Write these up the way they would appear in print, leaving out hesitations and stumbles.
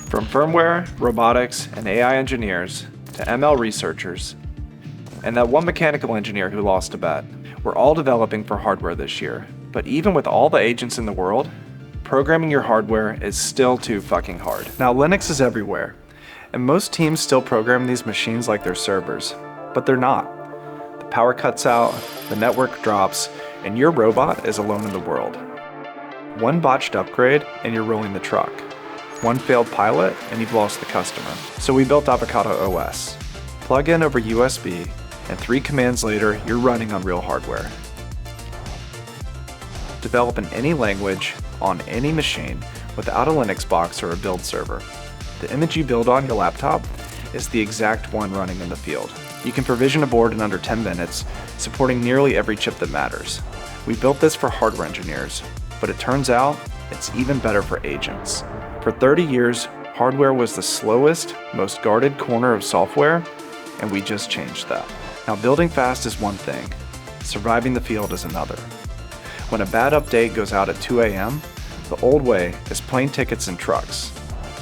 From firmware, robotics, and AI engineers to ML researchers, and that one mechanical engineer who lost a bet, we're all developing for hardware this year. But even with all the agents in the world, programming your hardware is still too fucking hard. Now, Linux is everywhere, and most teams still program these machines like they're servers, but they're not. The power cuts out, the network drops, and your robot is alone in the world. One botched upgrade, and you're rolling the truck. One failed pilot, and you've lost the customer. So we built Avocado OS. Plug in over USB, and 3 commands later, you're running on real hardware. Develop in any language, on any machine, without a Linux box or a build server. The image you build on your laptop is the exact one running in the field. You can provision a board in under 10 minutes, supporting nearly every chip that matters. We built this for hardware engineers, but it turns out it's even better for agents. For 30 years, hardware was the slowest, most guarded corner of software, and we just changed that. Now, building fast is one thing, surviving the field is another. When a bad update goes out at 2 a.m., the old way is plane tickets and trucks.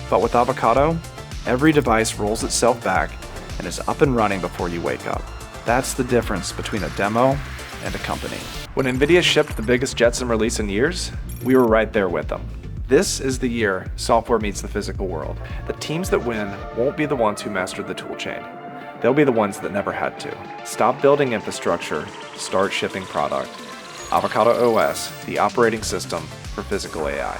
But with Avocado, every device rolls itself back and is up and running before you wake up. That's the difference between a demo and a company. When NVIDIA shipped the biggest Jetson release in years, we were right there with them. This is the year software meets the physical world. The teams that win won't be the ones who mastered the toolchain. They'll be the ones that never had to. Stop building infrastructure, start shipping product. Avocado OS, the operating system for physical AI.